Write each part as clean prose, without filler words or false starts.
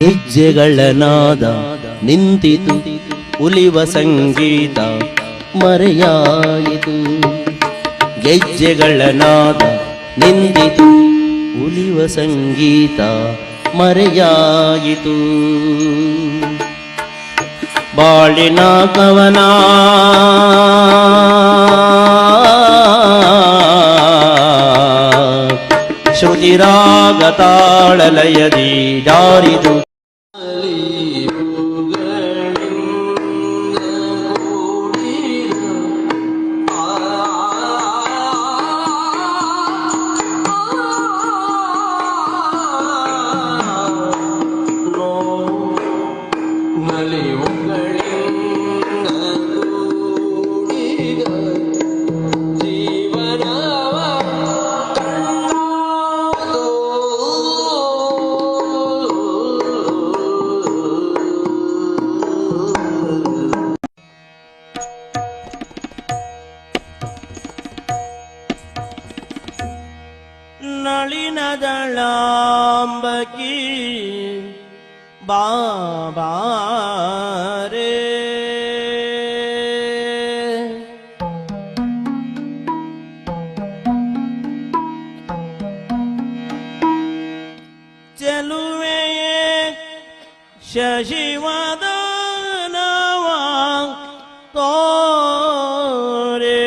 ಹೆಜ್ಜೆಗಳ ನಾದ ನಿಂತಿತು, ಉಲಿವ ಸಂಗೀತ ಮರೆಯಾಯಿತು. ಗೆಜ್ಜೆಗಳ ನಾದ ನಿಂತಿತು, ಉಲಿವ ಸಂಗೀತ ಮರೆಯಾಯಿತು. ಬಾಳಿನ ಕವನ ಶ್ರುತಿರಾಗ ತಾಳಲಯದಿ ಜಾರಿತು. ನಳಿನದಳಾಂಬಕಿ ಬಾಬಾರೆ, ಚೆಲುವೆಯೇ ಶಶಿವದನವ ತೋರೆ,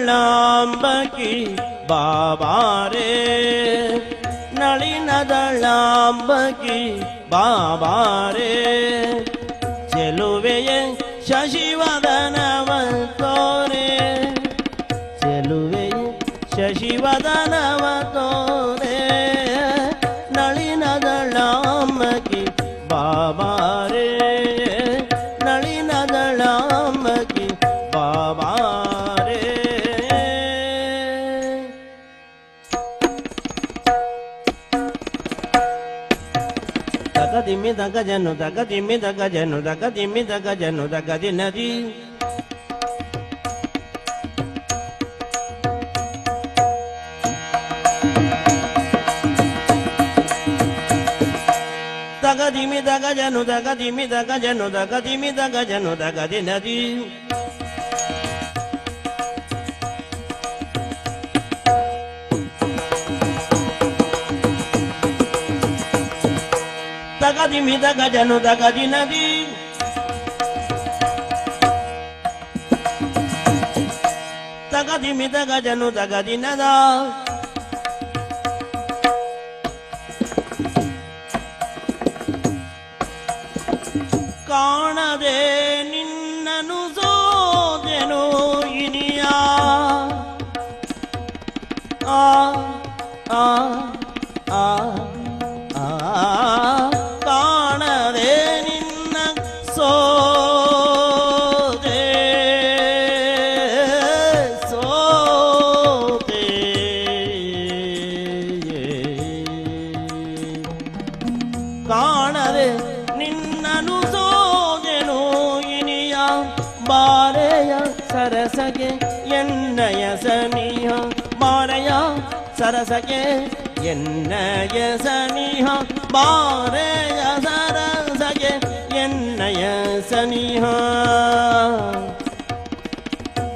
ನಳಿನದಳಾಂಬಕಿ ಬಾಬಾರೆ, ನಳಿನದಳಾಂಬಕಿ ಬಾಬಾರೆ, ಚೆಲುವೆಯ ಶಶಿವದನವ ತೋರೆ, ಚೆಲುವೆಯ ಶಶಿವದನವ ತೋರೆ, ನಳಿನದಳಾಂಬಕಿ ಬಾಬಾರೆ, ನಳಿನದಳಾಂಬಕಿ ಬಾಬಾರೆ. ದಗದಿಮ್ಮಿ ದಗಜನು ದಗದಿಮ್ಮಿ ದಗಜನು ದಗದಿಮ್ಮಿ ದಗಜನು ದಗದಿ ನದಿ, ದಗದಿಮ್ಮಿ ದಗಜನು ದಗದಿಮ್ಮಿ ದಗಜನು ದಗದಿಮ್ಮಿ ದಗಜನು ದಗದಿ ನದಿ, ದಗದಿಮ್ಮಿ ದಗಜನು ದಗದಿ ನದಿ, ದಗದಿಮ್ಮಿ ದಗಜನು ದಗದಿ ನದ, ಕಾಣದೆ ನಿನ್ನನು ಸೋದೆನು ಇನಿಯ, ಆ ಆ ಆ ಆ, ಕಾಣದೆ ನಿನ್ನ ಸೋದೆ ಸೋತೆ, ಕಾಣದೆ ನಿನ್ನನು ಸೋದೆನು ಇನಿಯ, ಬಾರೆಯ ಸರಸಗೆ ಎನ್ನಯ ಸನಿಹ, ಬಾರೆಯ ಸರಸಗೆ ಎನ್ನಯ ಸನಿಹ, ಬಾರೆಯ ಸರಸಗೆ ಎನ್ನಯ ಸನಿಹ.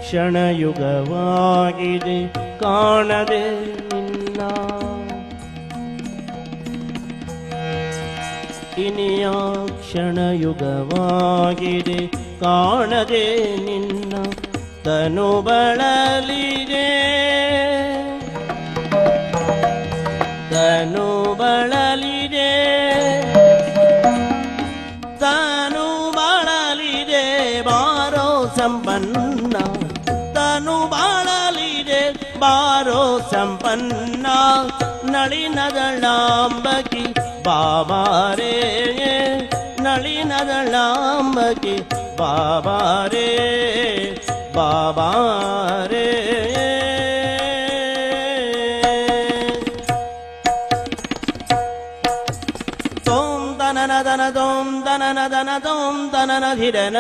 ಕ್ಷಣಯುಗವಾಗಿದೆ ಕಾಣದೆ ನಿನ್ನ, ಇನಿಯ ಕ್ಷಣಯುಗವಾಗಿದೆ ಕಾಣದೆ ನಿನ್ನ, ತನು ಬಳಲಿದೆ ತನು ಬಳಲಿದೆ ತನು ಬಳಲಿದೆ ಬಾರೋ ಸಂಪನ್ನ ತನು ಬಾಳಲಿದೆ ಬಾರೋ ಸಂಪನ್ನ ನಳಿನದಳಾಂಬಕಿ ಬಾಬಾರೇ ನಳಿನದಳಾಂಬಕಿ ಬಾಬಾರೇ ಬಾಬಾರೇ ತೋಂ ತನನ ತನ ತೋಂ ತನನ ತನ ತೋಂ ತನನ ಧಿರನ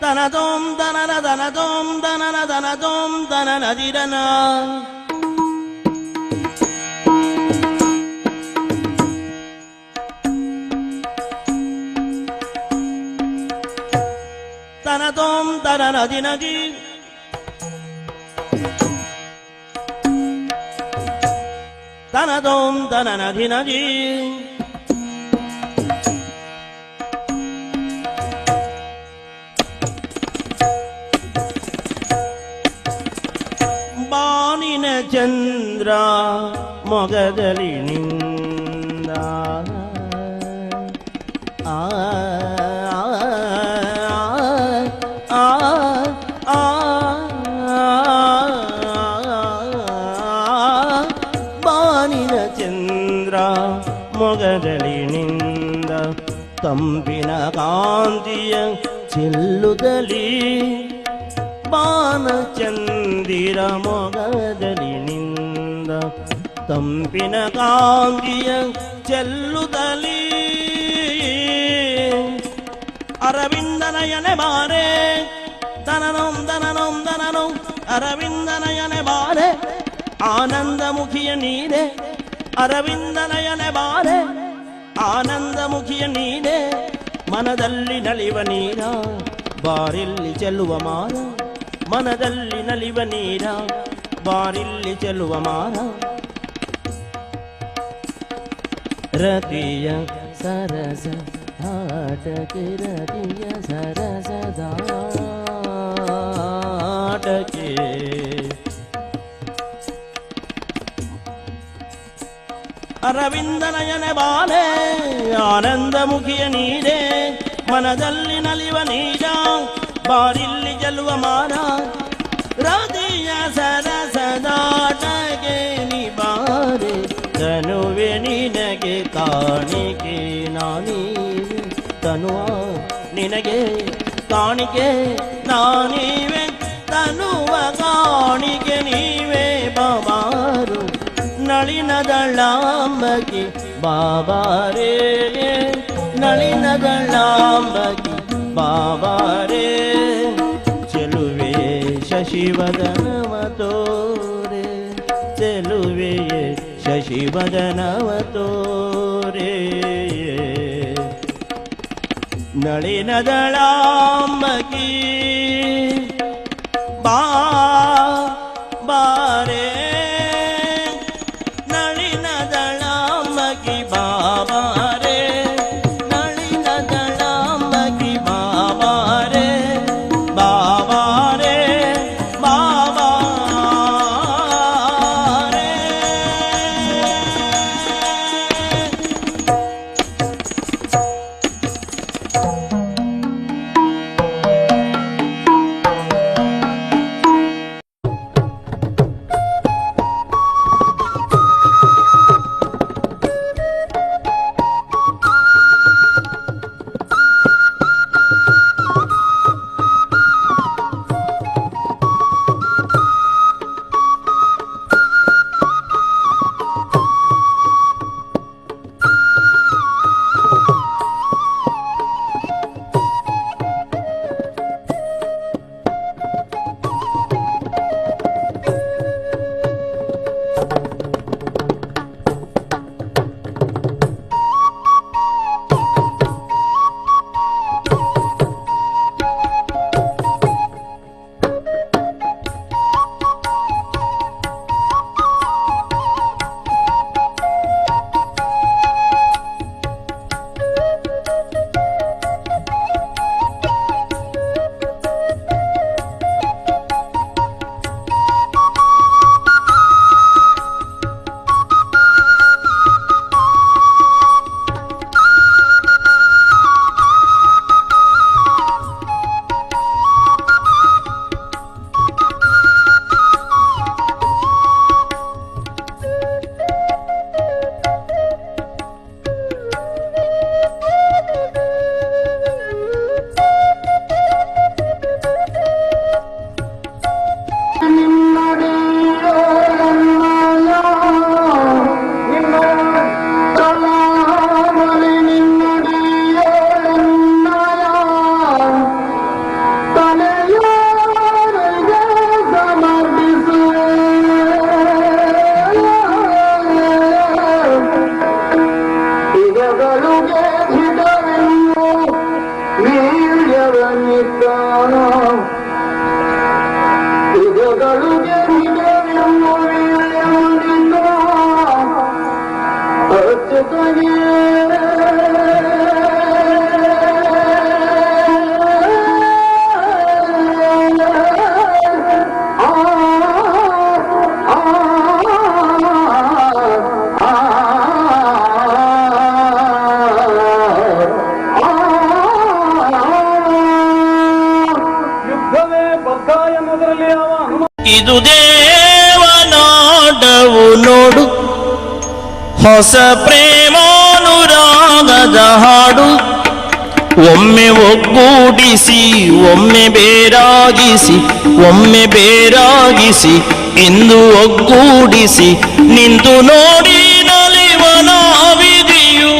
ತನದೋಂ ತನನ ತನದೋಂ ತನನ ತನದೋಂ ತನನ ಧಿರನ ತನದೋಂ ತನನ ದಿನದಿ ತನದೋಂ ತನನ ದಿನದಿ ಬಾನಿನ ಚಂದ್ರ ಮೊಗದಲ್ಲಿ ನಿಂದ ಆ ಬಾನಿನ ಚಂದ್ರ ಮೊಗದಲ್ಲಿ ನಿಂದ ತಂಪಿನ ಕಾಂತಿಯ ಚೆಲ್ಲುದಲಿ ಬಾನಚಂದಿರ ಮೊಗದಲಿನಿಂದ ತಂಪಿನ ಕಾಂತಿಯ ಚೆಲ್ಲುದಲಿ ಅರವಿಂದನಯನೆ ಬಾರೆ ತನನೋಂ ತನನೋಂ ತನನೋಂ ಅರವಿಂದನಯನೆ ಬಾರೆ ಆನಂದಮುಖಿಯ ನೀನೆ ಅರವಿಂದನಯನೆ ಬಾರೆ ಆನಂದಮುಖಿಯ ನೀನೆ ಮನದಲ್ಲಿ ನಲಿವ ನೀರ ಬಾರಿಲ್ಲಿ ಚೆಲ್ಲುವ ಮಾರ ಮನದಲ್ಲಿ ನಲಿವ ನೀರ ಬಾರಿಲ್ಲಿ ಚೆಲ್ಲುವ ಮಾರ ರತಿಯ ಸರಸ ಆಟಕ್ಕೆ ರತಿಯ ಸರಸದಾಟಕ್ಕೆ ಅರವಿಂದನಯನೆ ಬಾಲೆ ಆನಂದಮುಖಿಯ ನೀರೇ ಮನದಲ್ಲಿ ನಲಿವ ನೀರ ಬಾರಿಲ್ಲಿ ಚೆಲ್ಲುವ ಮಾರ ಹೃದಯ ಸರಸದಾಟಗೆ ನೀ ಬಾರೆ ತನುವೆ ನಿನಗೆ ಕಾಣಿಕೆ ನಾನೀವೆ ತನುವ ನಿನಗೆ ಕಾಣಿಕೆ ನಾನೀವೆ ತನುವ ಕಾಣಿಕೆ ನೀವೇ ಬಾಬಾರು ನಳಿನದಳಾಂಬಕಿ ಬಾಬಾರೇ ನಳಿನದಳಾಂಬಕಿ ಬಾಬಾರೇ ಚೆಲುವೆ ಶಶಿವದನವ ತೋರೆ ಚೆಲುವೆ ಶಶಿವದನವ ತೋರೆ ನಳಿನದಳಾಂಬಕಿ ಬಾಬಾರೇ ನಳಿನದಳಾಂಬಕಿ ಬಾಬಾರೇ ನಳಿನದಳಾಂಬಕಿ ಬಾಬಾರೇ ಬಾಬಾರೇ ಬಾಬಾರೇ ಇದು ದೇವನಾಟವು ನೋಡು, ಹೊಸ ಪ್ರೇಮಾನುರಾಗದ ಹಾಡು. ಒಮ್ಮೆ ಒಗ್ಗೂಡಿಸಿ ಒಮ್ಮೆ ಬೇರಾಗಿಸಿ, ಒಮ್ಮೆ ಬೇರಾಗಿಸಿ ಇಂದು ಒಗ್ಗೂಡಿಸಿ, ನಿಂತು ನೋಡಿ ನಲಿವನ ವಿಧಿಯು.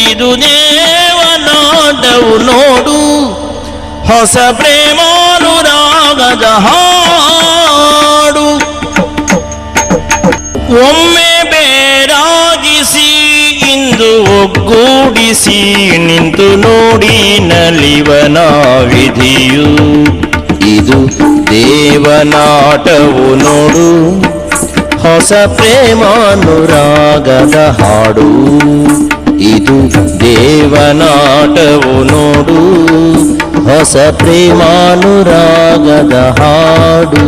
ಇದು ದೇವನಾಟವು ನೋಡು, ಹೊಸ ಪ್ರೇಮಾನುರಾಗದ ಹಾಡು. ಒಮ್ಮೆ ಬೇರಾಗಿಸಿ ಇಂದು ಒಗ್ಗೂಡಿಸಿ, ನಿಂತು ನೋಡಿ ನಲಿವನ ವಿಧಿಯು. ಇದು ದೇವನಾಟವು ನೋಡು, ಹೊಸ ಪ್ರೇಮಾನುರಾಗದ ಹಾಡು. ಇದು ದೇವನಾಟವು ನೋಡು, ಹೊಸ ಪ್ರೇಮಾನುರಾಗದ ಹಾಡು.